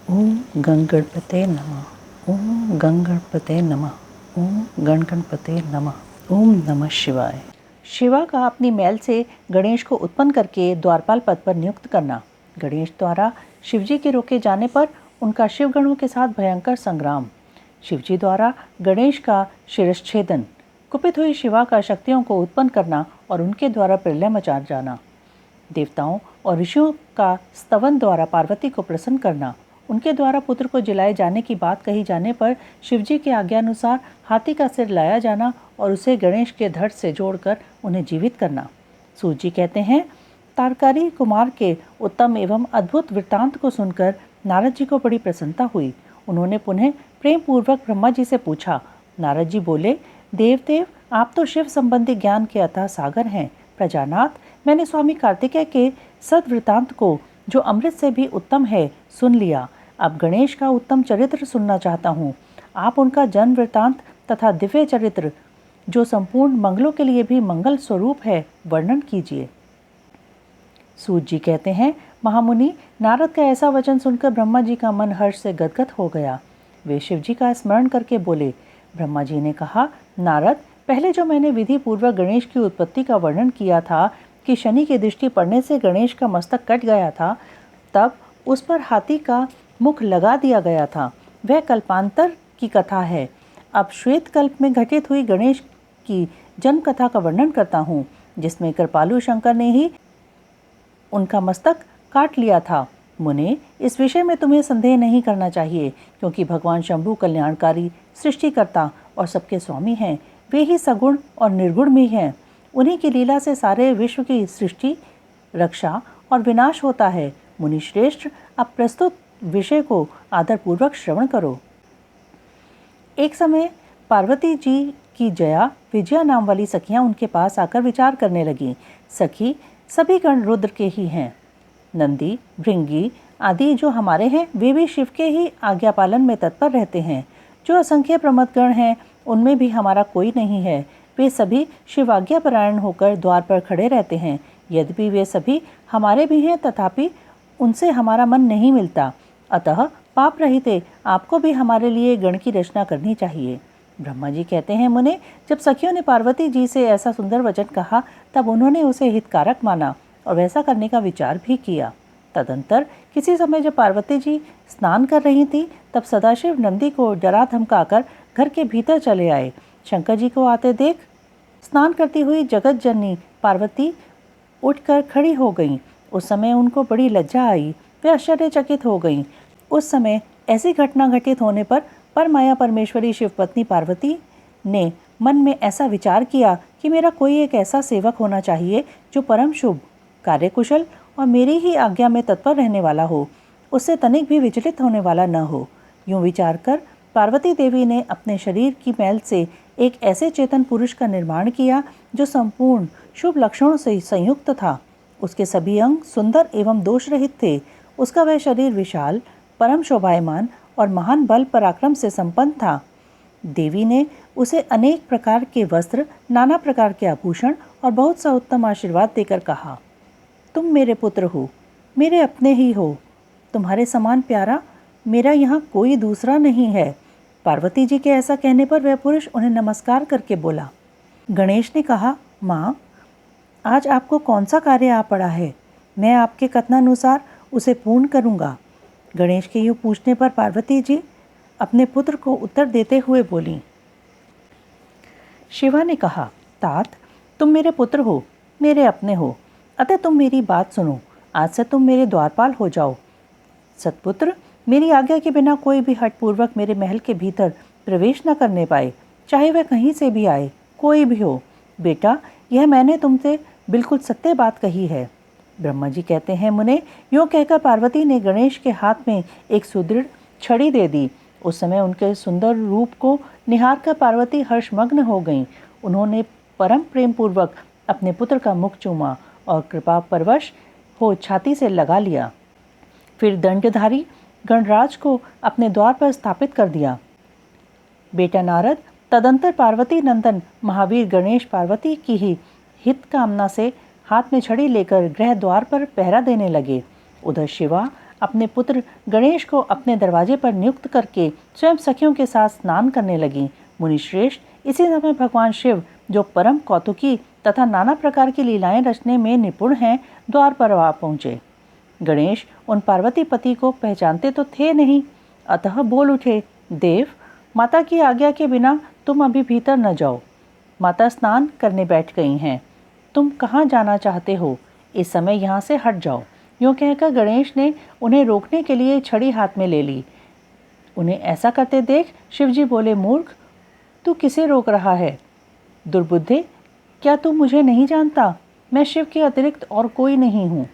ओम गणगणपते नमः। ओम गणगणपते नमः। ओम गणगणपते नमः। ओम नमः शिवाय। शिवा का अपनी मैल से गणेश को उत्पन्न करके द्वारपाल पद पर नियुक्त करना। गणेश द्वारा शिवजी के रोके जाने पर उनका शिवगणों के साथ भयंकर संग्राम। शिवजी द्वारा गणेश का शिरश्छेदन। कुपित हुई शिवा का शक्तियों को उत्पन्न करना और उनके द्वारा प्रलय मचा जाना। देवताओं और ऋषियों का स्तवन द्वारा पार्वती को प्रसन्न करना। उनके द्वारा पुत्र को जिलाए जाने की बात कही जाने पर शिवजी के आज्ञानुसार हाथी का सिर लाया जाना और उसे गणेश के धड़ से जोड़कर उन्हें जीवित करना। सूत जी कहते हैं, तारकारी कुमार के उत्तम एवं अद्भुत वृत्तांत को सुनकर नारद जी को बड़ी प्रसन्नता हुई। उन्होंने पुनः प्रेम पूर्वक ब्रह्मा जी से पूछा। नारद जी बोले, देवदेव, आप तो शिव संबंधी ज्ञान के अथाह सागर हैं। प्रजानाथ, मैंने स्वामी कार्तिकेय के सद्वृत्तांत को, जो अमृत से भी उत्तम है, सुन लिया। अब गणेश का उत्तम चरित्र सुनना चाहता हूँ। आप उनका जन्म वृत्तांत तथा दिव्य चरित्र, जो संपूर्ण मंगलों के लिए भी मंगल स्वरूप है, वर्णन कीजिए। सूत जी कहते हैं, महामुनि, नारद का ऐसा वचन सुनकर ब्रह्मा जी का मन हर्ष से गदगद हो गया। वे शिव जी का स्मरण करके बोले। ब्रह्मा जी ने कहा, नारद, पहले जो मैंने विधि पूर्वक गणेश की उत्पत्ति का वर्णन किया था कि शनि की दृष्टि पड़ने से गणेश का मस्तक कट गया था, तब उस पर हाथी का मुख लगा दिया गया था, वह कल्पांतर की कथा है। अब श्वेत कल्प में घटित हुई गणेश की जन्म कथा का वर्णन करता हूँ, जिसमें कृपालु शंकर ने ही उनका मस्तक काट लिया था। मुने, इस विषय में तुम्हें संदेह नहीं करना चाहिए, क्योंकि भगवान शंभु कल्याणकारी, सृष्टिकर्ता और सबके स्वामी हैं। वे ही सगुण और निर्गुण भी हैं। उन्हीं की लीला से सारे विश्व की सृष्टि, रक्षा और विनाश होता है। मुनि श्रेष्ठ, अब प्रस्तुत विषय को आदरपूर्वक श्रवण करो। एक समय पार्वती जी की जया, विजया नाम वाली सखियां उनके पास आकर विचार करने लगीं। सखी सभी गण रुद्र के ही हैं। नंदी, भृंगी आदि जो हमारे हैं, वे भी शिव के ही आज्ञा पालन में तत्पर रहते हैं। जो असंख्य प्रमथ गण हैं, उनमें भी हमारा कोई नहीं है। वे सभी शिवाज्ञा परायण होकर द्वार पर खड़े रहते हैं। यद्यपि वे सभी हमारे भी हैं, तथापि उनसे हमारा मन नहीं मिलता। अतः पाप रहिते आपको भी हमारे लिए गण की रचना करनी चाहिए। ब्रह्मा जी कहते हैं, मुने, जब सखियों ने पार्वती जी से ऐसा सुंदर वचन कहा, तब उन्होंने उसे हितकारक माना और वैसा करने का विचार भी किया। तदंतर किसी समय जब पार्वती जी स्नान कर रही थी, तब सदाशिव नंदी को डरा धमकाकर घर के भीतर चले आए। शंकर जी को आते देख स्नान करती हुई जगत जननी पार्वती उठकर खड़ी हो गईं। उस समय उनको बड़ी लज्जा आई, वे आश्चर्यचकित हो गईं। उस समय ऐसी घटना घटित होने पर परमाया परमेश्वरी शिवपत्नी पार्वती ने मन में ऐसा विचार किया कि मेरा कोई एक ऐसा सेवक होना चाहिए जो परम शुभ, कार्यकुशल और मेरी ही आज्ञा में तत्पर रहने वाला हो, उससे तनिक भी विचलित होने वाला न हो। यूं विचार कर पार्वती देवी ने अपने शरीर की मैल से एक ऐसे चेतन पुरुष का निर्माण किया जो संपूर्ण शुभ लक्षणों से संयुक्त था। उसके सभी अंग सुंदर एवं दोष रहित थे। उसका वह शरीर विशाल, परम शोभायमान और महान बल पराक्रम से संपन्न था। देवी ने उसे अनेक प्रकार के वस्त्र, नाना प्रकार के आभूषण और बहुत सा उत्तम आशीर्वाद देकर कहा, तुम मेरे पुत्र हो, मेरे अपने ही हो। तुम्हारे समान प्यारा मेरा यहाँ कोई दूसरा नहीं है। पार्वती जी के ऐसा कहने पर वह पुरुष उन्हें नमस्कार करके बोला। गणेश ने कहा, माँ, आज आपको कौन सा कार्य आ पड़ा है? मैं आपके कथनानुसार उसे पूर्ण करूँगा। गणेश के यूँ पूछने पर पार्वती जी अपने पुत्र को उत्तर देते हुए बोली। शिवा ने कहा, तात, तुम मेरे पुत्र हो, मेरे अपने हो, अतः तुम मेरी बात सुनो। आज से तुम मेरे द्वारपाल हो जाओ। सतपुत्र, मेरी आज्ञा के बिना कोई भी हठपूर्वक मेरे महल के भीतर प्रवेश न करने पाए, चाहे वह कहीं से भी आए, कोई भी हो। बेटा, यह मैंने तुमसे बिल्कुल सत्य बात कही है। ब्रह्मा जी कहते हैं, मुने, यूँ कहकर पार्वती ने गणेश के हाथ में एक सुदृढ़ छड़ी दे दी। उस समय उनके सुंदर रूप को निहार कर पार्वती हर्षमग्न हो गईं। उन्होंने परम प्रेम पूर्वक अपने पुत्र का मुख चूमा और कृपा परवश हो छाती से लगा लिया। फिर दंडधारी गणराज को अपने द्वार पर स्थापित कर दिया। बेटा नारद, तदंतर पार्वती नंदन महावीर गणेश पार्वती की ही हित कामना से हाथ में छड़ी लेकर गृह द्वार पर पहरा देने लगे। उधर शिवा अपने पुत्र गणेश को अपने दरवाजे पर नियुक्त करके स्वयं सखियों के साथ स्नान करने लगी। मुनिश्रेष्ठ, इसी समय भगवान शिव, जो परम कौतुकी तथा नाना प्रकार की लीलाएं रचने में निपुण हैं, द्वार पर आ पहुंचे। गणेश उन पार्वती पति को पहचानते तो थे नहीं, अतः बोल उठे, देव, माता की आज्ञा के बिना तुम अभी भीतर न जाओ। माता स्नान करने बैठ गई हैं। तुम कहाँ जाना चाहते हो? इस समय यहाँ से हट जाओ। यूँ कहकर गणेश ने उन्हें रोकने के लिए छड़ी हाथ में ले ली। उन्हें ऐसा करते देख शिवजी बोले, मूर्ख, तू किसे रोक रहा है? दुर्बुद्धे, क्या तू मुझे नहीं जानता? मैं शिव के अतिरिक्त और कोई नहीं हूँ।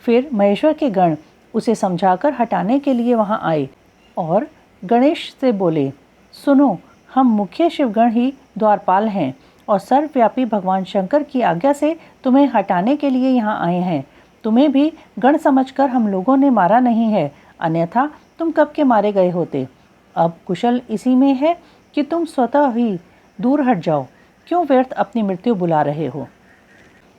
फिर महेश्वर के गण उसे समझाकर हटाने के लिए वहाँ आए और गणेश से बोले, सुनो, हम मुख्य शिवगण ही द्वारपाल हैं और सर्वव्यापी भगवान शंकर की आज्ञा से तुम्हें हटाने के लिए यहाँ आए हैं। तुम्हें भी गण समझकर हम लोगों ने मारा नहीं है, अन्यथा तुम कब के मारे गए होते। अब कुशल इसी में है कि तुम स्वतः ही दूर हट जाओ। क्यों व्यर्थ अपनी मृत्यु बुला रहे हो?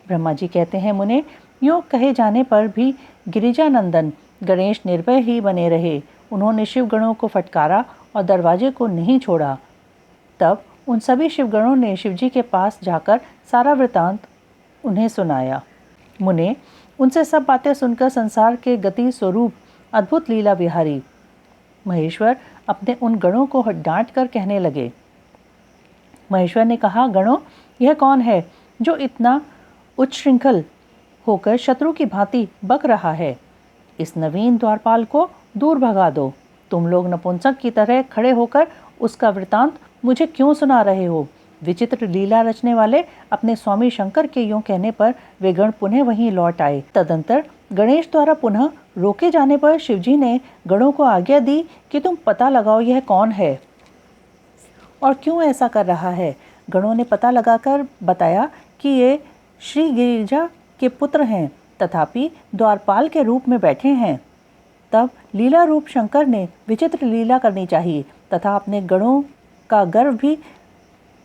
ब्रह्मा जी कहते हैं, मुने, यूँ कहे जाने पर भी गिरिजानंदन गणेश निर्भय ही बने रहे। उन्होंने शिवगणों को फटकारा और दरवाजे को नहीं छोड़ा। तब उन सभी शिवगणों ने शिवजी के पास जाकर सारा वृतांत उन्हें सुनाया। मुने, उनसे सब बातें सुनकर संसार के गति स्वरूप अद्भुत लीला विहारी महेश्वर अपने उन गणों को डांट कर कहने लगे। महेश्वर ने कहा, गणों, यह कौन है जो इतना उच्छृंखल होकर शत्रु की भांति बक रहा है? इस नवीन द्वारपाल को दूर भगा दो। तुम लोग नपुंसक की तरह खड़े होकर उसका वृतांत मुझे क्यों सुना रहे हो? विचित्र लीला रचने वाले अपने स्वामी शंकर के यूं कहने पर वे गण पुनः वहीं लौट आए। तदंतर गणेश द्वारा पुनः रोके जाने पर शिवजी ने गणों को आज्ञा दी कि तुम पता लगाओ यह कौन है और क्यों ऐसा कर रहा है। गणों ने पता लगाकर बताया कि ये श्री गिरिजा के पुत्र हैं, तथापि द्वारपाल के रूप में बैठे हैं। तब लीला रूप शंकर ने विचित्र लीला करनी चाहिए तथा अपने गणों का गर्व भी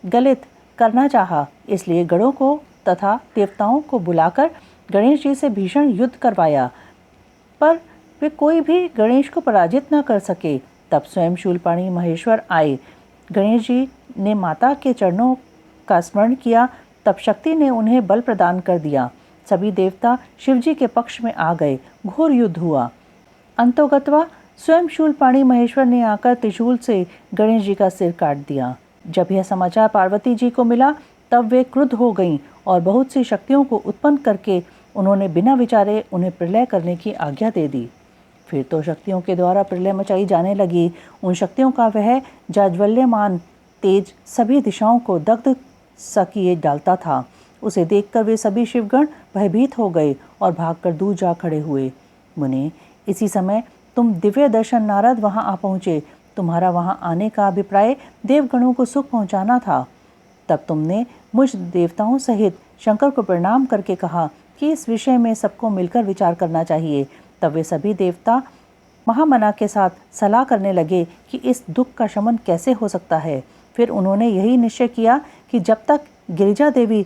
गलित करना चाहा। इसलिए गणों को तथा देवताओं को बुलाकर गणेश जी से भीषण युद्ध करवाया, पर वे कोई भी गणेश को पराजित न कर सके। तब स्वयं शूलपाणी महेश्वर आए। गणेश जी ने माता के चरणों का स्मरण किया। तब शक्ति ने उन्हें बल प्रदान कर दिया। सभी देवता शिवजी के पक्ष में आ गए। घोर युद्ध हुआ। अंतोगत्वा स्वयं शूलपाणी महेश्वर ने आकर त्रिशूल से गणेश जी का सिर काट दिया। जब यह समाचार पार्वती जी को मिला तब वे क्रुद्ध हो गईं और बहुत सी शक्तियों को उत्पन्न करके उन्होंने बिना विचारे उन्हें प्रलय करने की आज्ञा दे दी। फिर तो शक्तियों के द्वारा प्रलय मचाई जाने लगी। उन शक्तियों का वह जाज्वल्यमान तेज सभी दिशाओं को दग्ध सा किए डालता था। उसे देखकर वे सभी शिवगण भयभीत हो गए और भागकर दूर जा खड़े हुए। मुने, इसी समय तुम दिव्य दर्शन नारद वहां आ पहुंचे। तुम्हारा वहां आने का अभिप्राय देवगणों को सुख पहुंचाना था। तब तुमने मुझ देवताओं सहित शंकर को प्रणाम करके कहा कि इस विषय में सबको मिलकर विचार करना चाहिए। तब वे सभी देवता महामना के साथ सलाह करने लगे कि इस दुख का शमन कैसे हो सकता है। फिर उन्होंने यही निश्चय किया कि जब तक गिरिजा देवी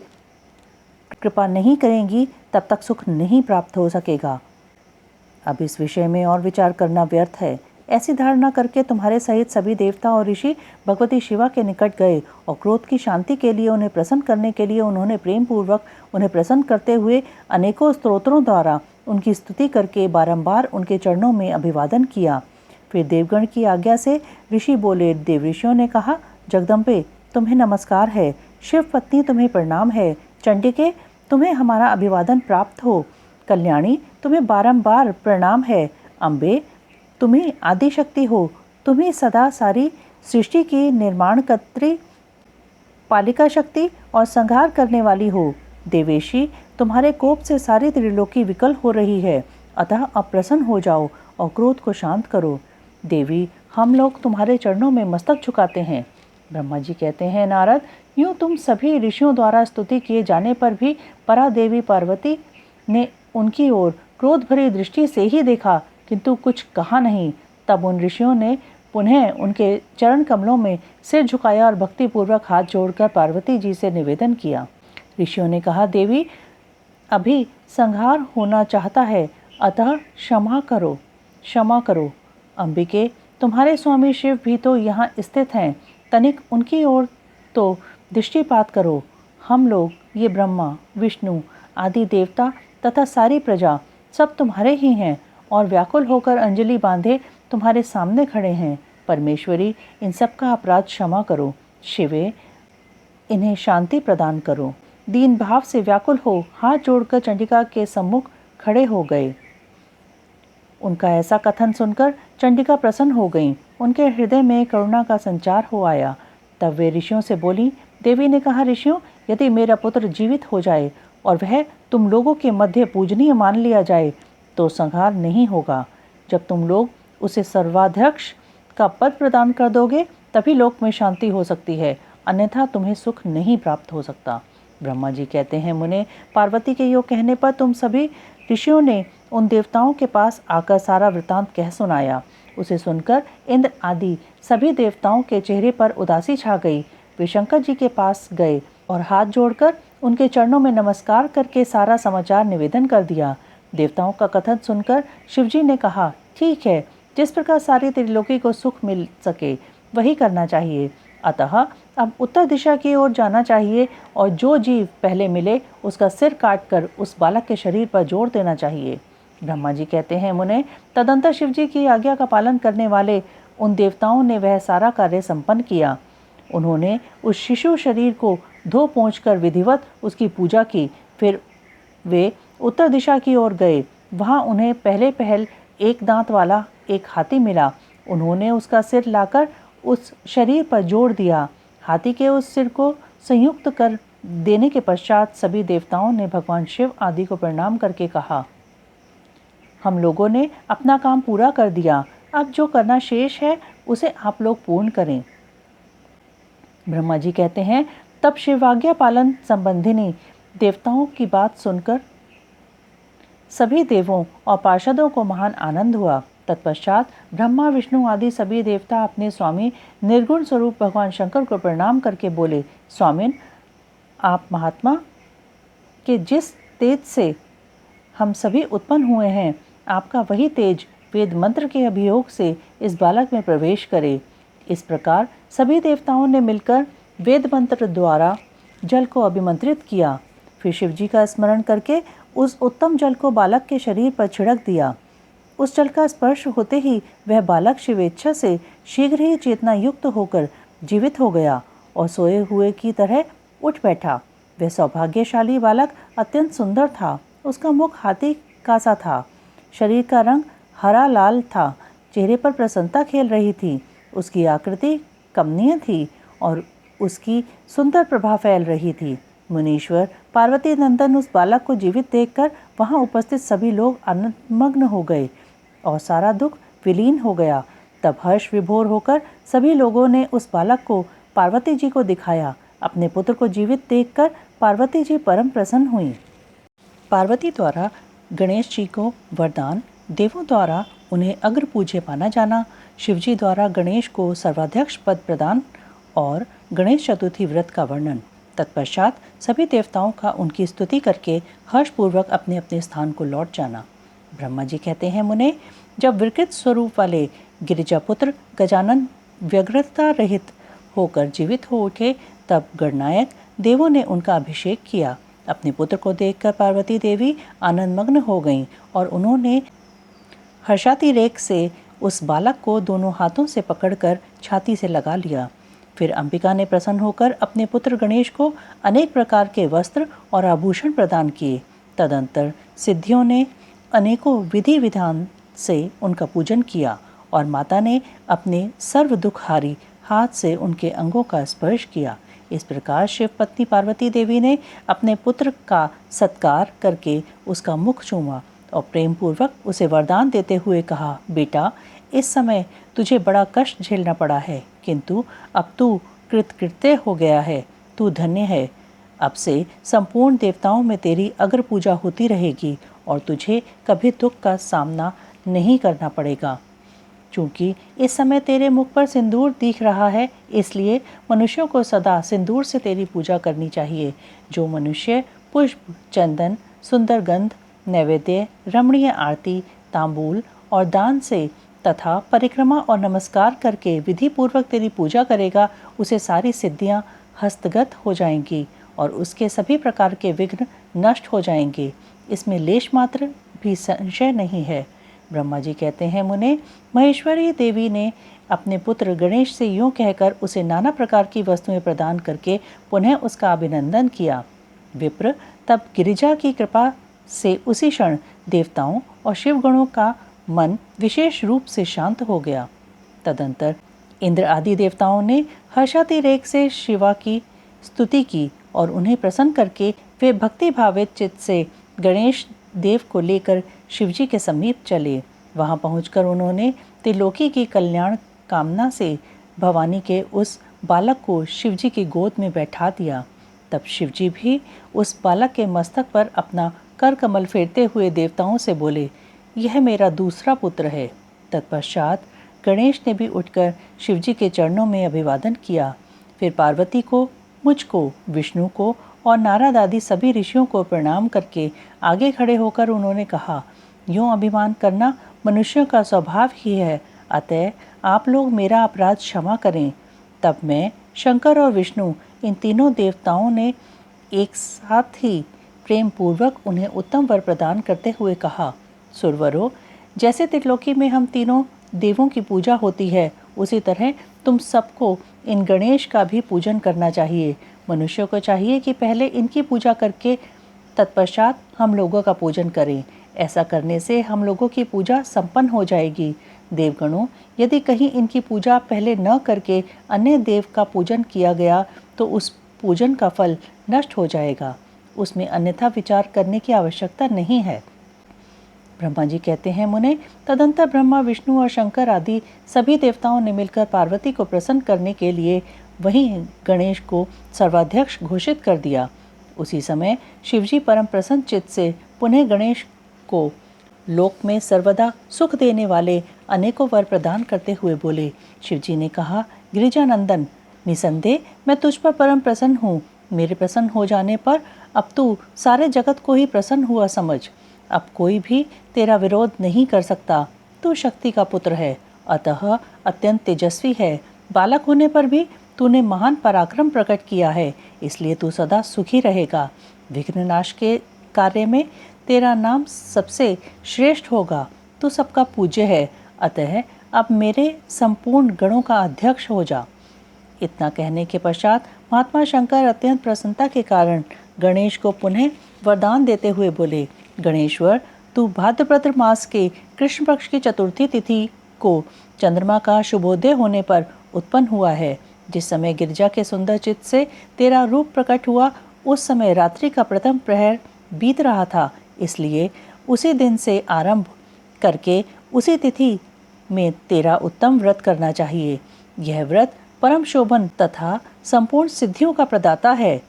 कृपा नहीं करेंगी तब तक सुख नहीं प्राप्त हो सकेगा। अब इस विषय में और विचार करना व्यर्थ है। ऐसी धारणा करके तुम्हारे सहित सभी देवता और ऋषि भगवती शिवा के निकट गए और क्रोध की शांति के लिए उन्हें प्रसन्न करने के लिए उन्होंने प्रेम पूर्वक उन्हें प्रसन्न करते हुए अनेकों स्तोत्रों द्वारा उनकी स्तुति करके बारंबार उनके चरणों में अभिवादन किया। फिर देवगण की आज्ञा से ऋषि बोले। देव ऋषियों ने कहा, जगदम्बे, तुम्हें नमस्कार है। शिव पत्नी, तुम्हें प्रणाम है। चंडिके, तुम्हें हमारा अभिवादन प्राप्त हो। कल्याणी, तुम्हें बारंबार प्रणाम है। अम्बे, तुम्हें आदि शक्ति हो। तुम्हें सदा सारी सृष्टि की निर्माणकर्त्री, पालिका शक्ति और संहार करने वाली हो। देवेशी, तुम्हारे कोप से सारी त्रिलोकी विकल हो रही है, अतः अप्रसन्न हो जाओ और क्रोध को शांत करो। देवी, हम लोग तुम्हारे चरणों में मस्तक झुकाते हैं। ब्रह्मा जी कहते हैं, नारद, यूँ तुम सभी ऋषियों द्वारा स्तुति किए जाने पर भी परा देवी पार्वती ने उनकी ओर क्रोध भरी दृष्टि से ही देखा, किंतु कुछ कहा नहीं। तब उन ऋषियों ने पुनः उनके चरण कमलों में सिर झुकाया और भक्तिपूर्वक हाथ जोड़कर पार्वती जी से निवेदन किया। ऋषियों ने कहा, देवी, अभी संहार होना चाहता है, अतः क्षमा करो। क्षमा करो। अंबिके, तुम्हारे स्वामी शिव भी तो यहाँ स्थित हैं, तनिक उनकी ओर तो दृष्टिपात करो। हम लोग, ये ब्रह्मा, विष्णु आदि देवता तथा सारी प्रजा सब तुम्हारे ही हैं और व्याकुल होकर अंजलि बांधे तुम्हारे सामने खड़े हैं। परमेश्वरी, इन सब का अपराध क्षमा करो। शिवे, इन्हें शांति प्रदान करो। दीन भाव से व्याकुल हो हाथ जोड़कर चंडिका के सम्मुख खड़े हो गए। उनका ऐसा कथन सुनकर चंडिका प्रसन्न हो गईं। उनके हृदय में करुणा का संचार हो आया। तब वे ऋषियों से बोली। देवी ने कहा, ऋषियों, यदि मेरा पुत्र जीवित हो जाए और वह तुम लोगों के मध्य पूजनीय मान लिया जाए तो संहार नहीं होगा। जब तुम लोग उसे सर्वाध्यक्ष का पद प्रदान कर दोगे तभी लोक में शांति हो सकती है, अन्यथा तुम्हें सुख नहीं प्राप्त हो सकता। ब्रह्मा जी कहते हैं, मुने, पार्वती के योग कहने पर तुम सभी ऋषियों ने उन देवताओं के पास आकर सारा वृतांत कह सुनाया। उसे सुनकर इंद्र आदि सभी देवताओं के चेहरे पर उदासी छा गई। वे शंकर जी के पास गए और हाथ जोड़कर उनके चरणों में नमस्कार करके सारा समाचार निवेदन कर दिया। देवताओं का कथन सुनकर शिवजी ने कहा, ठीक है, जिस प्रकार सारी त्रिलोकी को सुख मिल सके वही करना चाहिए। अतः अब उत्तर दिशा की ओर जाना चाहिए और जो जीव पहले मिले उसका सिर काटकर उस बालक के शरीर पर जोड़ देना चाहिए। ब्रह्मा जी कहते हैं, मुने, तदंतर शिवजी की आज्ञा का पालन करने वाले उन देवताओं ने वह सारा कार्य संपन्न किया। उन्होंने उस शिशु शरीर को धो पोंछ कर विधिवत उसकी पूजा की। फिर वे उत्तर दिशा की ओर गए। वहां उन्हें पहल एक दांत वाला एक हाथी मिला। उन्होंने उसका सिर लाकर उस शरीर पर जोड़ दिया। हाथी के उस सिर को संयुक्त कर देने के पश्चात सभी देवताओं ने भगवान शिव आदि को प्रणाम करके कहा, हम लोगों ने अपना काम पूरा कर दिया। अब जो करना शेष है उसे आप लोग पूर्ण करें। ब्रह्मा जी कहते हैं, तब शिवाज्ञा पालन संबंधिनी देवताओं की बात सुनकर सभी देवों और पार्षदों को महान आनंद हुआ। तत्पश्चात ब्रह्मा, विष्णु आदि सभी देवता अपने स्वामी निर्गुण स्वरूप भगवान शंकर को प्रणाम करके बोले, स्वामिन, आप महात्मा के जिस तेज से हम सभी उत्पन्न हुए हैं, आपका वही तेज वेद मंत्र के अभियोग से इस बालक में प्रवेश करे। इस प्रकार सभी देवताओं ने मिलकर वेद मंत्र द्वारा जल को अभिमंत्रित किया। फिर शिवजी का स्मरण करके उस उत्तम जल को बालक के शरीर पर छिड़क दिया। उस जल का स्पर्श होते ही वह बालक शिवेच्छा से शीघ्र ही चेतना युक्त होकर जीवित हो गया और सोए हुए की तरह उठ बैठा। वह सौभाग्यशाली बालक अत्यंत सुंदर था। उसका मुख हाथी का सा था। शरीर का रंग हरा लाल था। चेहरे पर प्रसन्नता खेल रही थी। उसकी आकृति कमनीय थी और उसकी सुंदर प्रभा फैल रही थी। मुनीश्वर पार्वती नंदन उस बालक को जीवित देखकर वहां उपस्थित सभी लोग आनंदमग्न हो गए और सारा दुख विलीन हो गया। तब हर्ष विभोर होकर सभी लोगों ने उस बालक को पार्वती जी को दिखाया। अपने पुत्र को जीवित देखकर पार्वती जी परम प्रसन्न हुई। पार्वती द्वारा गणेश जी को वरदान, देवों द्वारा उन्हें अग्र पूज्य माना जाना, शिवजी द्वारा गणेश को सर्वाध्यक्ष पद प्रदान और गणेश चतुर्थी व्रत का वर्णन। तत्पश्चात सभी देवताओं का उनकी स्तुति करके हर्षपूर्वक अपने अपने स्थान को लौट जाना। ब्रह्मा जी कहते हैं, मुने, जब विकृत स्वरूप वाले गिरिजापुत्र गजानन व्यग्रता रहित होकर जीवित हो उठे, तब गणनायक देवों ने उनका अभिषेक किया। अपने पुत्र को देखकर पार्वती देवी आनंदमग्न हो गईं और उन्होंने हर्षातिरेक से उस बालक को दोनों हाथों से पकड़कर छाती से लगा लिया। फिर अंबिका ने प्रसन्न होकर अपने पुत्र गणेश को अनेक प्रकार के वस्त्र और आभूषण प्रदान किए। तदंतर सिद्धियों ने अनेकों विधि विधान से उनका पूजन किया और माता ने अपने सर्व दुखहारी हाथ से उनके अंगों का स्पर्श किया। इस प्रकार शिव पत्नी पार्वती देवी ने अपने पुत्र का सत्कार करके उसका मुख चूमा और प्रेम पूर्वक उसे वरदान देते हुए कहा, बेटा, इस समय तुझे बड़ा कष्ट झेलना पड़ा है, किंतु अब तू कृतकृत्य हो गया है। तू धन्य है। अब से संपूर्ण देवताओं में तेरी अग्र पूजा होती रहेगी और तुझे कभी दुख का सामना नहीं करना पड़ेगा। चूँकि इस समय तेरे मुख पर सिंदूर दिख रहा है, इसलिए मनुष्यों को सदा सिंदूर से तेरी पूजा करनी चाहिए। जो मनुष्य पुष्प, चंदन, सुंदर गंध, नैवेद्य, रमणीय आरती, तांबूल और दान से तथा परिक्रमा और नमस्कार करके विधि पूर्वक तेरी पूजा करेगा, उसे सारी सिद्धियां हस्तगत हो जाएंगी और उसके सभी प्रकार के विघ्न नष्ट हो जाएंगे। इसमें लेश मात्र भी संशय नहीं है। ब्रह्मा जी कहते हैं, मुने, महेश्वरी देवी ने अपने पुत्र गणेश से यूं कहकर उसे नाना प्रकार की वस्तुएं प्रदान करके पुनः उसका अभिनंदन किया। विप्र तब गिरिजा की कृपा से उसी क्षण देवताओं और शिवगणों का मन विशेष रूप से शांत हो गया। तदंतर इंद्र आदि देवताओं ने हर्षातिरेक से शिवा की स्तुति की और उन्हें प्रसन्न करके वे भक्ति भावित चित्त से गणेश देव को लेकर शिवजी के समीप चले। वहां पहुंचकर उन्होंने त्रिलोकी की कल्याण कामना से भवानी के उस बालक को शिवजी की गोद में बैठा दिया। तब शिवजी भी उस बालक के मस्तक पर अपना कर कमल फेरते हुए देवताओं से बोले, यह मेरा दूसरा पुत्र है। तत्पश्चात गणेश ने भी उठकर शिवजी के चरणों में अभिवादन किया। फिर पार्वती को, मुझको, विष्णु को और नारद आदि सभी ऋषियों को प्रणाम करके आगे खड़े होकर उन्होंने कहा, यूं अभिमान करना मनुष्यों का स्वभाव ही है, अतः आप लोग मेरा अपराध क्षमा करें। तब मैं, शंकर और विष्णु, इन तीनों देवताओं ने एक साथ ही प्रेम पूर्वक उन्हें उत्तम वर प्रदान करते हुए कहा, सुरवरों, जैसे त्रिलोकी में हम तीनों देवों की पूजा होती है, उसी तरह तुम सबको इन गणेश का भी पूजन करना चाहिए। मनुष्यों को चाहिए कि पहले इनकी पूजा करके तत्पश्चात हम लोगों का पूजन करें। ऐसा करने से हम लोगों की पूजा संपन्न हो जाएगी। देवगणों, यदि कहीं इनकी पूजा पहले न करके अन्य देव का पूजन किया गया तो उस पूजन का फल नष्ट हो जाएगा, उसमें अन्यथा विचार करने की आवश्यकता नहीं है। ब्रह्मा जी कहते हैं, मुने, तदंतर ब्रह्मा, विष्णु और शंकर आदि सभी देवताओं ने मिलकर पार्वती को प्रसन्न करने के लिए वहीं गणेश को सर्वाध्यक्ष घोषित कर दिया। उसी समय शिवजी परम प्रसन्न चित्त से पुनः गणेश को लोक में सर्वदा सुख देने वाले अनेकों वर प्रदान करते हुए बोले। शिवजी ने कहा, गिरिजानंदन, निसंदेह मैं तुझ पर परम प्रसन्न हूँ। मेरे प्रसन्न हो जाने पर अब तू सारे जगत को ही प्रसन्न हुआ समझ। अब कोई भी तेरा विरोध नहीं कर सकता। तू शक्ति का पुत्र है, अतः अत्यंत तेजस्वी है। बालक होने पर भी तूने महान पराक्रम प्रकट किया है, इसलिए तू सदा सुखी रहेगा। विघ्ननाश के कार्य में तेरा नाम सबसे श्रेष्ठ होगा। तू सबका पूज्य है, अतः अब मेरे संपूर्ण गणों का अध्यक्ष हो जा। इतना कहने के पश्चात महात्मा शंकर अत्यंत प्रसन्नता के कारण गणेश को पुनः वरदान देते हुए बोले, गणेश्वर, तू भाद्रपद मास के कृष्ण पक्ष की चतुर्थी तिथि को चंद्रमा का शुभोदय होने पर उत्पन्न हुआ है। जिस समय गिरिजा के सुंदर चित्त से तेरा रूप प्रकट हुआ, उस समय रात्रि का प्रथम प्रहर बीत रहा था, इसलिए उसी दिन से आरंभ करके उसी तिथि में तेरा उत्तम व्रत करना चाहिए। यह व्रत परम शोभन तथा संपूर्ण सिद्धियों का प्रदाता है।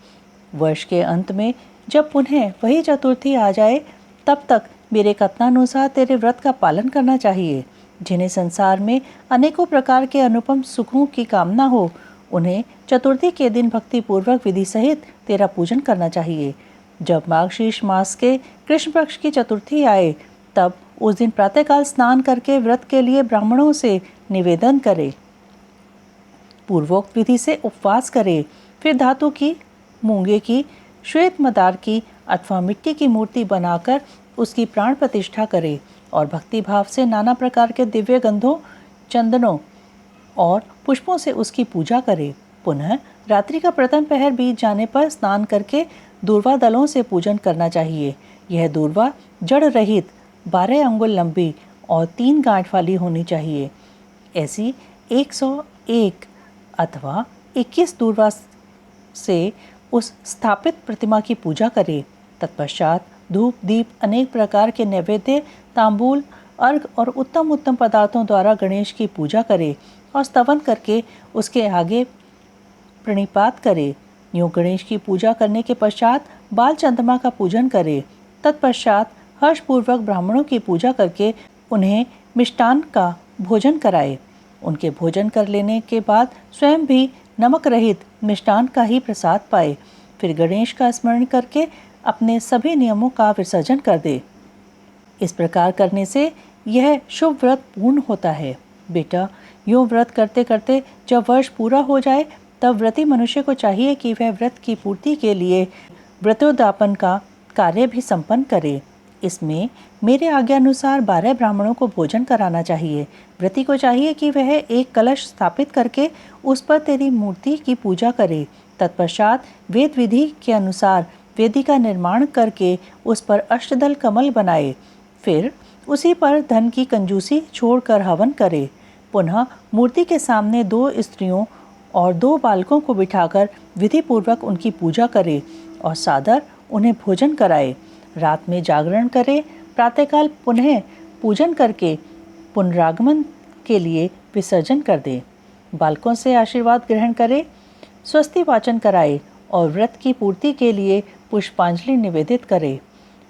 वर्ष के अंत में जब पुनः वही चतुर्थी आ जाए, तब तक मेरे कथनानुसार तेरे व्रत का पालन करना चाहिए। जिन्हें संसार में अनेकों प्रकार के अनुपम सुखों की कामना हो, उन्हें चतुर्थी के दिन भक्ति पूर्वक विधि सहित तेरा पूजन करना चाहिए। जब माघशीर्ष मास के कृष्ण पक्ष की चतुर्थी आए, तब उस दिन प्रातःकाल स्नान करके व्रत के लिए ब्राह्मणों से निवेदन करे, पूर्वोक्त विधि से उपवास करे, फिर धातु की, मूंगे की, श्वेत मदार की अथवा मिट्टी की मूर्ति बनाकर उसकी प्राण प्रतिष्ठा करे और भक्ति भाव से नाना प्रकार के दिव्य गंधों, चंदनों और पुष्पों से उसकी पूजा करे। पुनः रात्रि का प्रथम पहर बीत जाने पर स्नान करके दूर्वा दलों से पूजन करना चाहिए। यह दूर्वा जड़ रहित 12 अंगुल लंबी और 3 गांठ वाली होनी चाहिए। ऐसी 101 अथवा 21 दूर्वा से उस स्थापित प्रतिमा की पूजा करे। तत्पश्चात धूप दीप अनेक प्रकार के नैवेद्य, तांबूल, अर्घ और उत्तम उत्तम पदार्थों द्वारा गणेश की पूजा करे और स्तवन करके उसके आगे प्रणिपात करे। यूँ गणेश की पूजा करने के पश्चात बाल चंद्रमा का पूजन करे। तत्पश्चात हर्षपूर्वक ब्राह्मणों की पूजा करके उन्हें मिष्टान का भोजन कराए। उनके भोजन कर लेने के बाद स्वयं भी नमक रहित मिष्टान का ही प्रसाद पाए। फिर गणेश का स्मरण करके अपने सभी नियमों का विसर्जन कर दे। इस प्रकार करने से यह शुभ व्रत पूर्ण होता है। बेटा, यूँ व्रत करते करते जब वर्ष पूरा हो जाए तब व्रती मनुष्य को चाहिए कि वह व्रत की पूर्ति के लिए व्रतोद्यापन का कार्य भी संपन्न करे। इसमें मेरे आज्ञानुसार 12 ब्राह्मणों को भोजन कराना चाहिए। व्रती को चाहिए कि वह एक कलश स्थापित करके उस पर तेरी मूर्ति की पूजा करे। तत्पश्चात वेद विधि के अनुसार वेदी का निर्माण करके उस पर अष्टदल कमल बनाए। फिर उसी पर धन की कंजूसी छोड़कर हवन करे। पुनः मूर्ति के सामने 2 स्त्रियों और 2 बालकों को बिठाकर विधि पूर्वक उनकी पूजा करे और सादर उन्हें भोजन कराए। रात में जागरण करे। प्रातःकाल पुनः पूजन करके पुनरागमन के लिए विसर्जन कर दे। बालकों से आशीर्वाद ग्रहण करे, स्वस्ति वाचन कराए और व्रत की पूर्ति के लिए पुष्पांजलि निवेदित करे।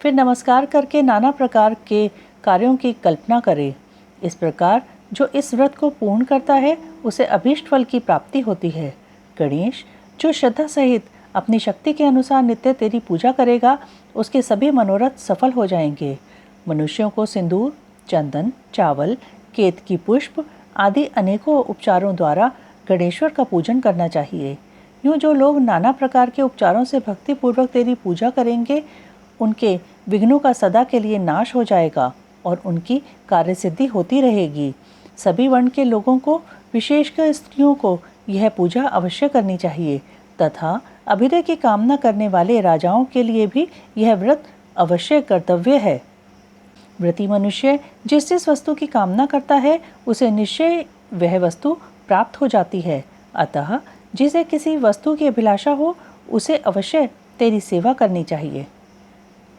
फिर नमस्कार करके नाना प्रकार के कार्यों की कल्पना करे। इस प्रकार जो इस व्रत को पूर्ण करता है उसे अभीष्ट फल की प्राप्ति होती है। गणेश, जो श्रद्धा सहित अपनी शक्ति के अनुसार नित्य तेरी पूजा करेगा उसके सभी मनोरथ सफल हो जाएंगे। मनुष्यों को सिंदूर, चंदन, चावल, केतकी पुष्प आदि अनेकों उपचारों द्वारा गणेश्वर का पूजन करना चाहिए। यूँ जो लोग नाना प्रकार के उपचारों से भक्तिपूर्वक तेरी पूजा करेंगे उनके विघ्नों का सदा के लिए नाश हो जाएगा और उनकी कार्यसिद्धि होती रहेगी। सभी वर्ण के लोगों को, विशेषकर स्त्रियों को यह पूजा अवश्य करनी चाहिए तथा अभ्युदय की कामना करने वाले राजाओं के लिए भी यह व्रत अवश्य कर्तव्य है। व्रती मनुष्य जिस जिस वस्तु की कामना करता है उसे निश्चय वह वस्तु प्राप्त हो जाती है। अतः जिसे किसी वस्तु की अभिलाषा हो उसे अवश्य तेरी सेवा करनी चाहिए।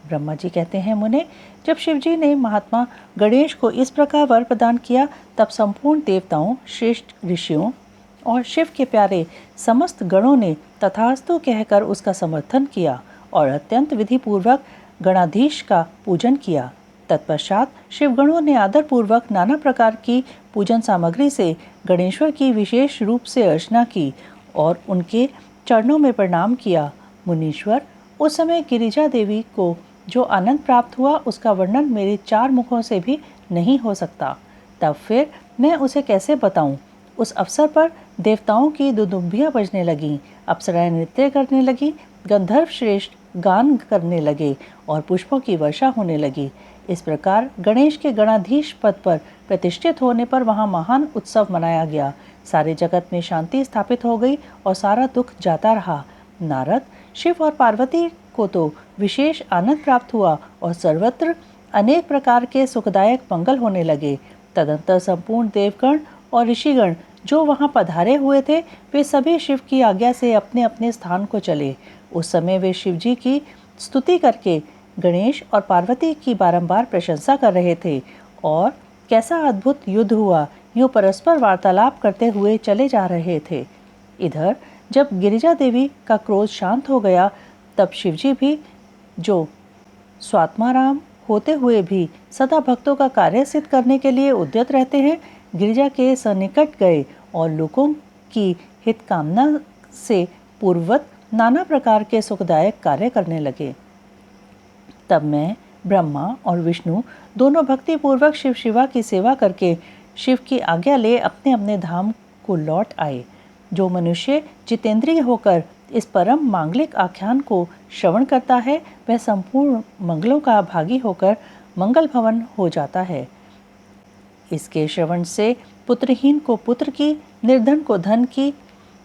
ब्रह्मा जी कहते हैं, मुने, जब शिवजी ने महात्मा गणेश को इस प्रकार वर प्रदान किया तब संपूर्ण देवताओं, श्रेष्ठ ऋषियों और शिव के प्यारे समस्त गणों ने तथास्तु कहकर उसका समर्थन किया और अत्यंत विधि पूर्वक गणाधीश का पूजन किया। तत्पश्चात शिवगणों ने आदर पूर्वक नाना प्रकार की पूजन सामग्री से गणेश्वर की विशेष रूप से अर्चना की और उनके चरणों में प्रणाम किया। मुनीश्वर, उस समय गिरिजा देवी को जो आनंद प्राप्त हुआ उसका वर्णन मेरे 4 मुखों से भी नहीं हो सकता। तब फिर मैं उसे कैसे बताऊं? उस अवसर पर देवताओं की दुदुम्बियाँ बजने लगीं, अप्सराएं नृत्य करने लगीं, गंधर्व श्रेष्ठ गान करने लगे और पुष्पों की वर्षा होने लगी। इस प्रकार गणेश के गणाधीश पद पर प्रतिष्ठित होने पर वहाँ महान उत्सव मनाया गया। सारे जगत में शांति स्थापित हो गई और सारा दुख जाता रहा। नारद, शिव और पार्वती को तो विशेष आनंद प्राप्त हुआ और सर्वत्र अनेक प्रकार के सुखदायक मंगल होने लगे। तदंतर संपूर्ण देवगण और ऋषिगण जो वहाँ पधारे हुए थे वे सभी शिव की आज्ञा से अपने अपने स्थान को चले। उस समय वे शिव जी की स्तुति करके गणेश और पार्वती की बारंबार प्रशंसा कर रहे थे और कैसा अद्भुत युद्ध हुआ यूँ परस्पर वार्तालाप करते हुए चले जा रहे थे। इधर जब गिरिजा देवी का क्रोध शांत हो गया तब शिवजी भी, जो स्वात्माराम होते हुए भी सदा भक्तों का कार्य सिद्ध करने के लिए उद्यत रहते हैं, गिरिजा के सन्निकट गए और लोगों की हित कामना से पूर्ववत नाना प्रकार के सुखदायक कार्य करने लगे। तब मैं, ब्रह्मा और विष्णु दोनों भक्ति पूर्वक शिव शिवा की सेवा करके शिव की आज्ञा ले अपने अपने धाम को लौट आए। जो मनुष्य जितेंद्रिय होकर इस परम मांगलिक आख्यान को श्रवण करता है वह संपूर्ण मंगलों का भागी होकर मंगल भवन हो जाता है। इसके श्रवण से पुत्रहीन को पुत्र की, निर्धन को धन की,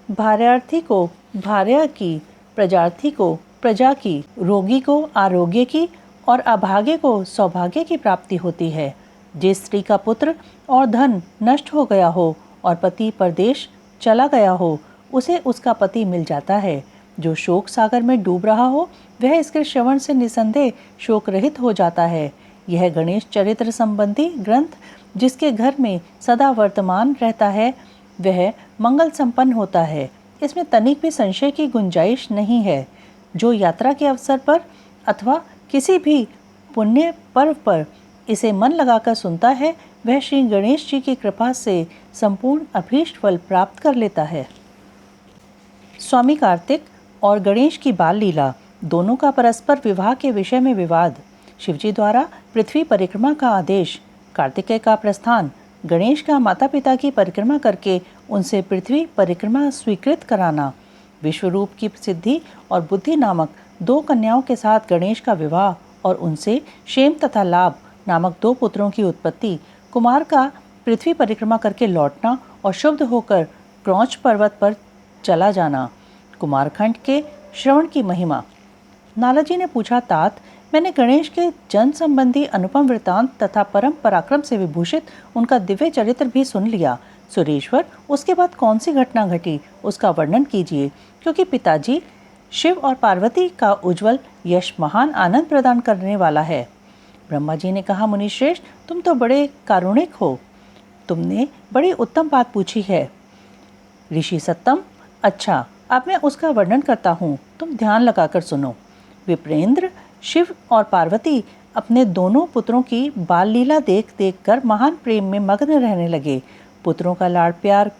भार्यार्थी को भार्या की, प्रजार्थी को प्रजा की, रोगी को आरोग्य की और अभागे को सौभाग्य की प्राप्ति होती है। जिस स्त्री का पुत्र और धन नष्ट हो गया हो और पति परदेश चला गया हो उसे उसका पति मिल जाता है। जो शोक सागर में डूब रहा हो वह इसके श्रवण से निसंदेह शोक रहित हो जाता है। यह गणेश चरित्र संबंधी ग्रंथ जिसके घर में सदा वर्तमान रहता है वह मंगल संपन्न होता है। इसमें तनिक भी संशय की गुंजाइश नहीं है। जो यात्रा के अवसर पर अथवा किसी भी पुण्य पर्व पर इसे मन लगाकर सुनता है वह श्री गणेश जी की कृपा से संपूर्ण अभीष्ट फल प्राप्त कर लेता है। स्वामी कार्तिक और गणेश की बाल लीला, दोनों का परस्पर विवाह के विषय में विवाद। शिवजी द्वारा पृथ्वी परिक्रमा का आदेश। कार्तिकेय का प्रस्थान, गणेश का माता पिता की परिक्रमा करके उनसे पृथ्वी परिक्रमा स्वीकृत कराना, विश्वरूप की सिद्धि और बुद्धि नामक 2 कन्याओं के साथ गणेश का विवाह और उनसे क्षेम तथा लाभ नामक 2 पुत्रों की उत्पत्ति, कुमार का पृथ्वी परिक्रमा करके लौटना और शुद्ध होकर क्रौंच पर्वत पर चला जाना, कुमारखंड के श्रवण की महिमा। नारद जी ने पूछा, तात, मैंने गणेश के जन संबंधी अनुपम वृतांत तथा परम पराक्रम से विभूषित उनका दिव्य चरित्र भी सुन लिया। सुरेश्वर, उसके बाद कौन सी घटना घटी उसका वर्णन कीजिए, क्योंकि पिताजी शिव और पार्वती का उज्जवल यश महान आनंद प्रदान करने वाला है। ब्रह्मा जी ने कहा, मुनिश्रेष्ठ, तुम तो बड़े कारुणिक हो, तुमने बड़ी उत्तम बात पूछी है। ऋषि सत्तम, अच्छा, अब मैं उसका वर्णन करता हूँ, तुम ध्यान लगाकर सुनो। विप्रेंद्र, शिव और पार्वती अपने दोनों पुत्रों की बाल लीला देख देख कर महान प्रेम में मग्न रहने लगे। पुत्रों का लाड़ प्यार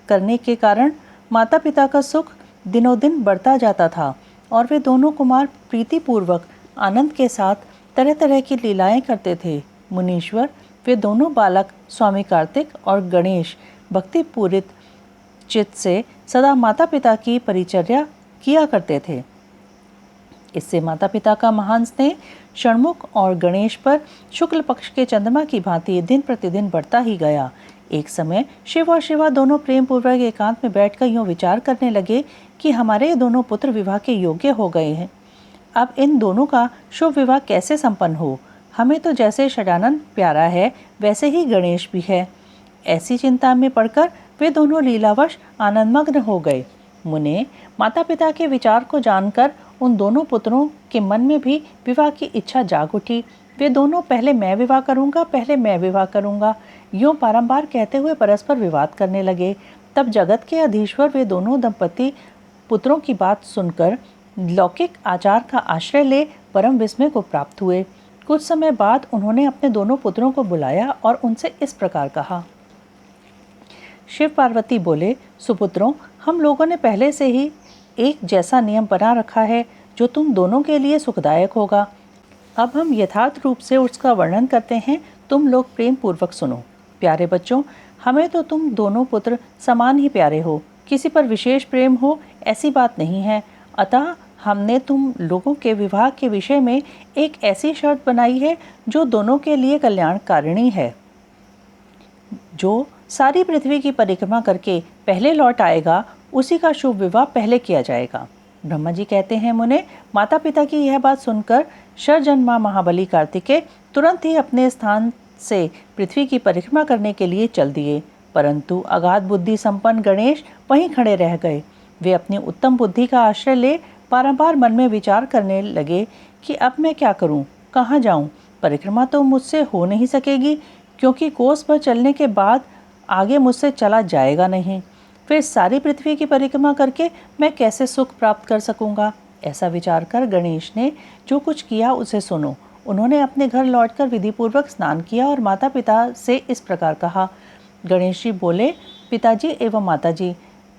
करने के कारण माता पिता का सुख दिनों दिन बढ़ता जाता था और वे दोनों कुमार प्रीतिपूर्वक आनंद के साथ तरह तरह की लीलाएं करते थे। मुनीश्वर, वे दोनों बालक स्वामी कार्तिक और गणेश भक्तिपूरित चित्त से सदा माता पिता की परिचर्या किया करते थे। इससे माता पिता का महान स्नेह षणमुख और गणेश पर शुक्ल पक्ष के चंद्रमा की भांति दिन प्रतिदिन बढ़ता ही गया। एक समय शिव और शिवा दोनों प्रेम पूर्वक एकांत में बैठकर यूं विचार करने लगे कि हमारे दोनों पुत्र विवाह के योग्य हो गए हैं। अब इन दोनों का शुभ विवाह कैसे संपन्न हो? हमें तो जैसे षडानन प्यारा है वैसे ही गणेश भी है। ऐसी चिंता में पड़कर वे दोनों लीलावश आनंदमग्न हो गए। मुने, माता पिता के विचार को जानकर उन दोनों पुत्रों के मन में भी विवाह की इच्छा जाग उठी। वे दोनों पहले मैं विवाह करूंगा, पहले मैं विवाह करूंगा, यूं बारंबार कहते हुए परस्पर विवाद करने लगे। तब जगत के अधीश्वर वे दोनों दंपति पुत्रों की बात सुनकर लौकिक आचार का आश्रय ले परम विस्मय को प्राप्त हुए। कुछ समय बाद उन्होंने अपने दोनों पुत्रों को बुलाया और उनसे इस प्रकार कहा। शिव पार्वती बोले, सुपुत्रों, हम लोगों ने पहले से ही एक जैसा नियम बना रखा है जो तुम दोनों के लिए सुखदायक होगा। अब हम यथार्थ रूप से उसका वर्णन करते हैं, तुम लोग प्रेम पूर्वक सुनो। प्यारे बच्चों, हमें तो तुम दोनों पुत्र समान ही प्यारे हो, किसी पर विशेष प्रेम हो ऐसी बात नहीं है। अतः हमने तुम लोगों के विवाह के विषय में एक ऐसी शर्त बनाई है जो दोनों के लिए कल्याणकारिणी है। जो सारी पृथ्वी की परिक्रमा करके पहले लौट आएगा उसी का शुभ विवाह पहले किया जाएगा। ब्रह्मा जी कहते हैं, मुने, माता पिता की यह बात सुनकर शरजन्मा महाबली कार्तिकेय तुरंत ही अपने स्थान से पृथ्वी की परिक्रमा करने के लिए चल दिए, परंतु अगाध बुद्धि संपन्न गणेश वहीं खड़े रह गए। वे अपनी उत्तम बुद्धि का आश्रय ले बारंबार मन में विचार करने लगे कि अब मैं क्या करूं, कहाँ जाऊं? परिक्रमा तो मुझसे हो नहीं सकेगी, क्योंकि कोस भर चलने के बाद आगे मुझसे चला जाएगा नहीं। फिर सारी पृथ्वी की परिक्रमा करके मैं कैसे सुख प्राप्त कर सकूंगा? ऐसा विचार कर गणेश ने जो कुछ किया उसे सुनो। उन्होंने अपने घर लौटकर विधिपूर्वक स्नान किया और माता पिता से इस प्रकार कहा। गणेश जी बोले, पिताजी एवं माताजी,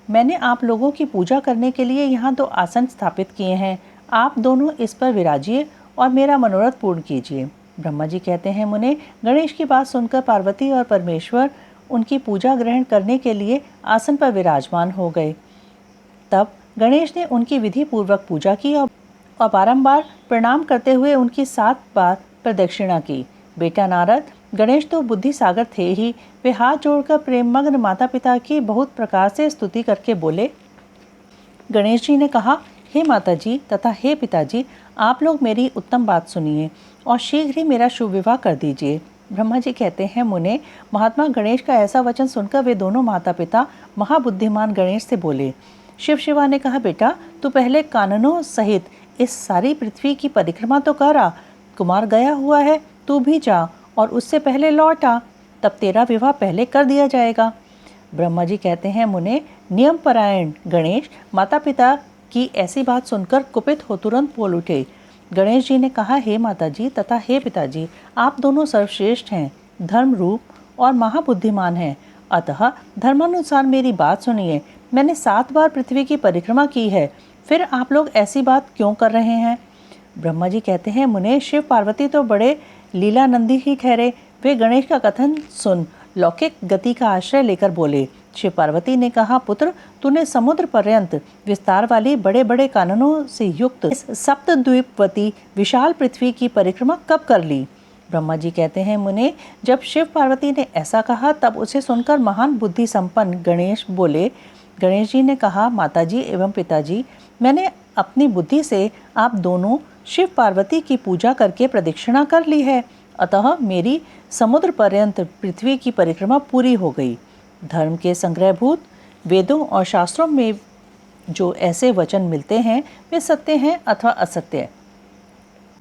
मैंने आप लोगों की पूजा करने के लिए यहाँ 2 आसन स्थापित किए हैं। आप दोनों इस पर विराजिए और मेरा मनोरथ पूर्ण कीजिए। ब्रह्मा जी कहते हैं, मुने, गणेश की बात सुनकर पार्वती और परमेश्वर उनकी पूजा ग्रहण करने के लिए आसन पर विराजमान हो गए। तब गणेश ने उनकी विधि पूर्वक पूजा की और बारंबार प्रणाम करते हुए उनकी 7 बार प्रदक्षिणा की। बेटा नारद, गणेश तो बुद्धि सागर थे ही, वे हाथ जोड़कर प्रेममग्न माता पिता की बहुत प्रकार से स्तुति करके बोले। गणेश जी ने कहा, हे माता जी तथा हे पिताजी, आप लोग मेरी उत्तम बात सुनिए और शीघ्र ही मेरा शुभ विवाह कर दीजिए। ब्रह्मा जी कहते हैं, मुने, महात्मा गणेश का ऐसा वचन सुनकर वे दोनों माता पिता महाबुद्धिमान गणेश से बोले। शिव शिवा ने कहा, बेटा, तू पहले काननों सहित इस सारी पृथ्वी की परिक्रमा तो कर आ। कुमार गया हुआ है, तू भी जा और उससे पहले लौट आ, तब तेरा विवाह पहले कर दिया जाएगा। ब्रह्मा जी कहते हैं, मुने, नियम परायण गणेश माता पिता की ऐसी बात सुनकर कुपित हो तुरंत बोल उठे। गणेश जी ने कहा, हे माता जी तथा हे पिताजी, आप दोनों सर्वश्रेष्ठ हैं, धर्म रूप और महाबुद्धिमान हैं, अतः धर्मानुसार मेरी बात सुनिए। मैंने 7 बार पृथ्वी की परिक्रमा की है, फिर आप लोग ऐसी बात क्यों कर रहे हैं? ब्रह्मा जी कहते हैं, मुने, शिव पार्वती तो बड़े लीलानंदी ही ठहरे, वे गणेश का कथन सुन लौकिक गति का आश्रय लेकर बोले। शिव पार्वती ने कहा, पुत्र, तूने समुद्र पर्यंत विस्तार वाली बड़े बड़े काननों से युक्त इस सप्तद्वीपवती विशाल पृथ्वी की परिक्रमा कब कर ली? ब्रह्मा जी कहते हैं, मुने, जब शिव पार्वती ने ऐसा कहा तब उसे सुनकर महान बुद्धि संपन्न गणेश बोले। गणेश जी ने कहा, माताजी एवं पिताजी, मैंने अपनी बुद्धि से आप दोनों शिव पार्वती की पूजा करके प्रदक्षिणा कर ली है, अतः मेरी समुद्र पर्यंत पृथ्वी की परिक्रमा पूरी हो गई। धर्म के संग्रहभूत वेदों और शास्त्रों में जो ऐसे वचन मिलते हैं वे सत्य हैं अथवा असत्य।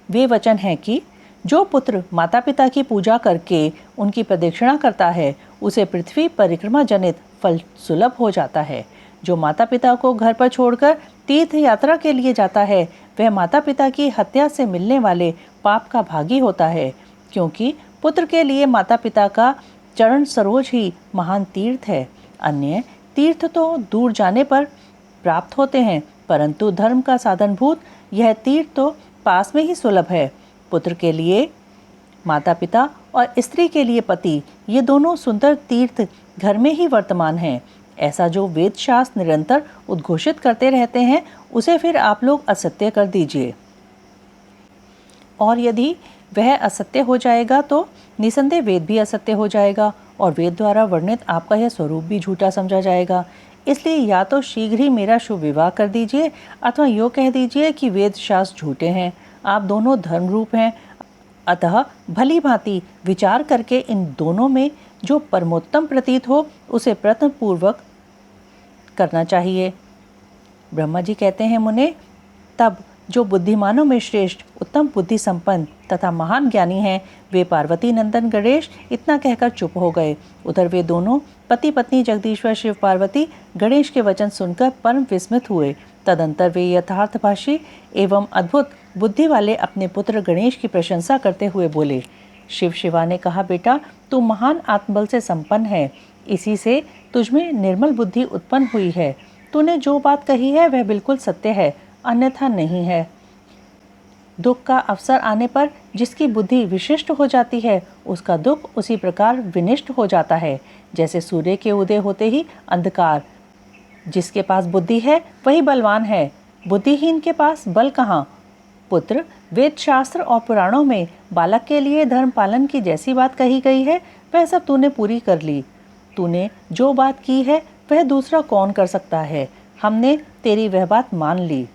वे वचन हैं कि जो पुत्र माता पिता की पूजा करके उनकी प्रदक्षिणा करता है उसे पृथ्वी परिक्रमा जनित फल सुलभ हो जाता है। जो माता पिता को घर पर छोड़कर तीर्थ यात्रा के लिए जाता है वह माता पिता की हत्या से मिलने वाले पाप का भागी होता है, क्योंकि पुत्र के लिए माता पिता का चरण सरोज ही महान तीर्थ है। अन्य तीर्थ तो दूर जाने पर प्राप्त होते हैं, परंतु धर्म का साधनभूत यह तीर्थ तो पास में ही सुलभ है। पुत्र के लिए माता पिता और स्त्री के लिए पति, ये दोनों सुंदर तीर्थ घर में ही वर्तमान हैं। ऐसा जो वेद शास्त्र निरंतर उद्घोषित करते रहते हैं उसे फिर आप लोग असत्य कर दीजिए, और यदि वह असत्य हो जाएगा तो निसंदेह वेद भी असत्य हो जाएगा और वेद द्वारा वर्णित आपका यह स्वरूप भी झूठा समझा जाएगा। इसलिए या तो शीघ्र ही मेरा शुभ विवाह कर दीजिए अथवा यूँ कह दीजिए कि वेद शास्त्र झूठे हैं, आप दोनों धर्म रूप हैं। अतः भली भांति विचार करके इन दोनों में जो परमोत्तम प्रतीत हो उसे प्रयत्न पूर्वक करना चाहिए। ब्रह्मा जी कहते हैं, मुने, तब जो बुद्धिमानों में श्रेष्ठ उत्तम बुद्धि संपन्न तथा महान ज्ञानी हैं वे पार्वती नंदन गणेश इतना कहकर चुप हो गए। उधर वे दोनों पति पत्नी जगदीश्वर शिव पार्वती गणेश के वचन सुनकर परम विस्मित हुए। तदंतर वे यथार्थभाषी एवं अद्भुत बुद्धि वाले अपने पुत्र गणेश की प्रशंसा करते हुए बोले। शिव शिवा ने कहा, बेटा, तू महान आत्मबल से संपन्न है, इसी से तुझमें निर्मल बुद्धि उत्पन्न हुई है। तूने जो बात कही है वह बिल्कुल सत्य है, अन्यथा नहीं है। दुख का अवसर आने पर जिसकी बुद्धि विशिष्ट हो जाती है उसका दुख उसी प्रकार विनिष्ट हो जाता है, जैसे सूर्य के उदय होते ही अंधकार। जिसके पास बुद्धि है वही बलवान है, बुद्धिहीन के पास बल कहाँ। पुत्र, वेद शास्त्र और पुराणों में बालक के लिए धर्म पालन की जैसी बात कही गई है वह सब तूने पूरी कर ली। तूने जो बात की है वह दूसरा कौन कर सकता है। हमने तेरी वह बात मान ली,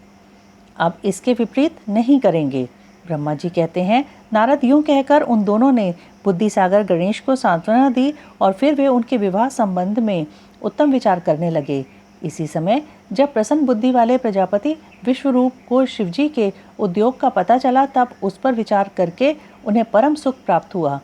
अब इसके विपरीत नहीं करेंगे। ब्रह्मा जी कहते हैं, नारद यूं कहकर उन दोनों ने बुद्धि सागर गणेश को सांत्वना दी और फिर वे उनके विवाह संबंध में उत्तम विचार करने लगे। इसी समय जब प्रसन्न बुद्धि वाले प्रजापति विश्वरूप को शिवजी के उद्योग का पता चला तब उस पर विचार करके उन्हें परम सुख प्राप्त हुआ।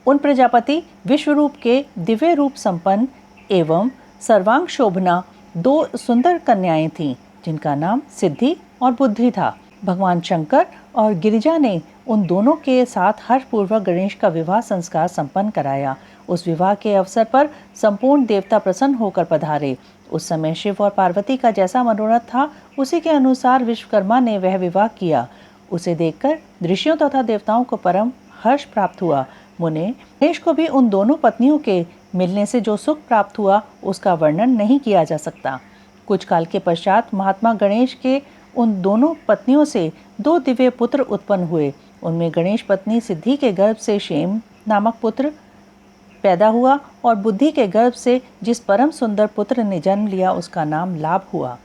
उन प्रजापति विश्वरूप के दिव्य रूप संपन्न एवं सर्वांग शोभना दो सुंदर कन्याएं थीं, जिनका नाम सिद्धि और बुद्धि था। भगवान शंकर और गिरिजा ने उन दोनों के साथ हर्षपूर्वक गणेश का विवाह संस्कार संपन्न कराया। उस विवाह के अवसर पर संपूर्ण देवता प्रसन्न होकर पधारे। उस समय शिव और पार्वती का जैसा मनोरथ था उसी के अनुसार विश्वकर्मा ने वह विवाह किया। उसे देखकर ऋषियों तथा देवताओं को परम हर्ष प्राप्त हुआ। मुने, गणेश को भी उन दोनों पत्नियों के मिलने से जो सुख प्राप्त हुआ उसका वर्णन नहीं किया जा सकता। कुछ काल के पश्चात महात्मा गणेश के उन दोनों पत्नियों से दो दिव्य पुत्र उत्पन्न हुए। उनमें गणेश पत्नी सिद्धि के गर्भ से क्षेम नामक पुत्र पैदा हुआ और बुद्धि के गर्भ से जिस परम सुंदर पुत्र ने जन्म लिया उसका नाम लाभ हुआ।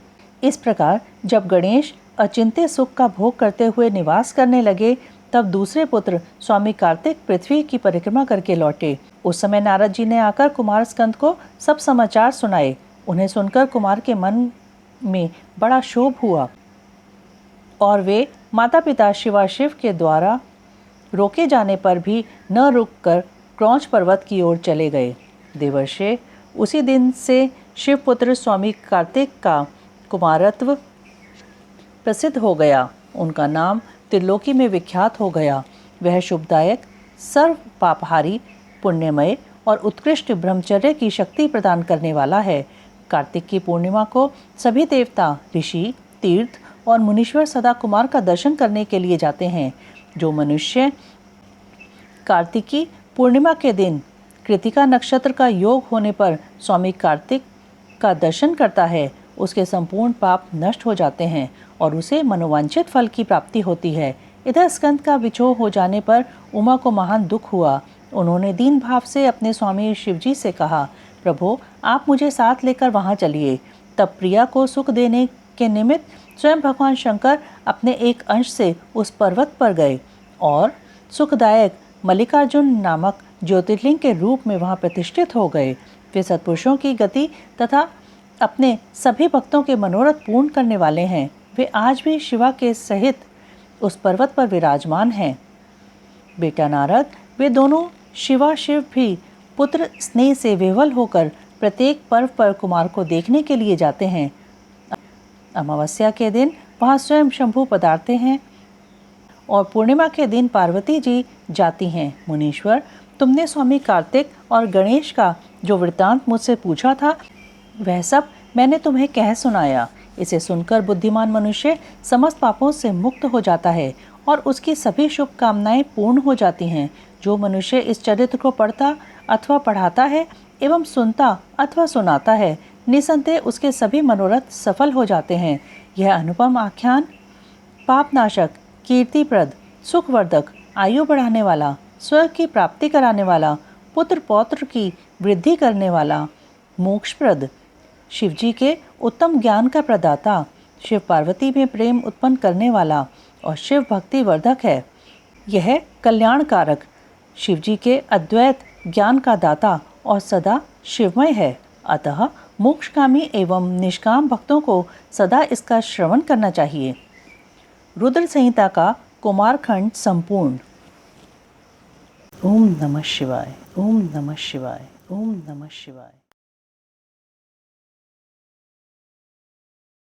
इस प्रकार जब गणेश अचिंत्य सुख का भोग करते हुए निवास करने लगे तब दूसरे पुत्र स्वामी कार्तिक पृथ्वी की परिक्रमा करके लौटे। उस समय नारद जी ने आकर कुमार स्कंद को सब समाचार सुनाए। उन्हें सुनकर कुमार के मन में बड़ा क्षोभ हुआ और वे माता पिता शिवाशिव के द्वारा रोके जाने पर भी न रुककर क्रौंच पर्वत की ओर चले गए। देवर्षि, उसी दिन से शिवपुत्र स्वामी कार्तिक का कुमारत्व प्रसिद्ध हो गया। उनका नाम त्रिलोकी में विख्यात हो गया। वह शुभदायक, सर्व पापहारी, पुण्यमय और उत्कृष्ट ब्रह्मचर्य की शक्ति प्रदान करने वाला है। कार्तिक की पूर्णिमा को सभी देवता, ऋषि, तीर्थ और मुनीश्वर सदा कुमार का दर्शन करने के लिए जाते हैं। जो मनुष्य कार्तिकी पूर्णिमा के दिन कृतिका नक्षत्र का योग होने पर स्वामी कार्तिक का दर्शन करता है, उसके संपूर्ण पाप नष्ट हो जाते हैं और उसे मनोवांछित फल की प्राप्ति होती है। इधर स्कंद का विछोह हो जाने पर उमा को महान दुख हुआ। उन्होंने दीन भाव से अपने स्वामी शिवजी से कहा, प्रभु आप मुझे साथ लेकर वहाँ चलिए। तब प्रिया को सुख देने के निमित्त स्वयं भगवान शंकर अपने एक अंश से उस पर्वत पर गए और सुखदायक मल्लिकार्जुन नामक ज्योतिर्लिंग के रूप में वहाँ प्रतिष्ठित हो गए। वे सत्पुरुषों की गति तथा अपने सभी भक्तों के मनोरथ पूर्ण करने वाले हैं। वे आज भी शिवा के सहित उस पर्वत पर विराजमान हैं। बेटा नारद, वे दोनों शिवा शिव भी पुत्र स्नेह से विह्वल होकर प्रत्येक पर्व पर कुमार को देखने के लिए जाते हैं। अमावस्या के दिन वहाँ स्वयं शंभु पधारते हैं और पूर्णिमा के दिन पार्वती जी जाती हैं। मुनीश्वर, तुमने स्वामी कार्तिक और गणेश का जो वृत्तांत मुझसे पूछा था, वह सब मैंने तुम्हें कह सुनाया। इसे सुनकर बुद्धिमान मनुष्य समस्त पापों से मुक्त हो जाता है और उसकी सभी शुभ कामनाएं पूर्ण हो जाती हैं। जो मनुष्य इस चरित्र को पढ़ता अथवा पढ़ाता है एवं सुनता अथवा सुनाता है, निसंदेह उसके सभी मनोरथ सफल हो जाते हैं। यह अनुपम आख्यान पापनाशक, कीर्तिप्रद, सुखवर्धक, आयु बढ़ाने वाला, स्वर्ग की प्राप्ति कराने वाला, पुत्र पौत्र की वृद्धि करने वाला, मोक्षप्रद, शिवजी के उत्तम ज्ञान का प्रदाता, शिव पार्वती में प्रेम उत्पन्न करने वाला और शिव भक्ति वर्धक है। यह कल्याणकारक, शिवजी के अद्वैत ज्ञान का दाता और सदा शिवमय है। अतः मोक्षकामी एवं निष्काम भक्तों को सदा इसका श्रवण करना चाहिए। रुद्र संहिता का कुमारखंड संपूर्ण। ओम नमः शिवाय, ओम नमः शिवाय, ओम नमः शिवाय।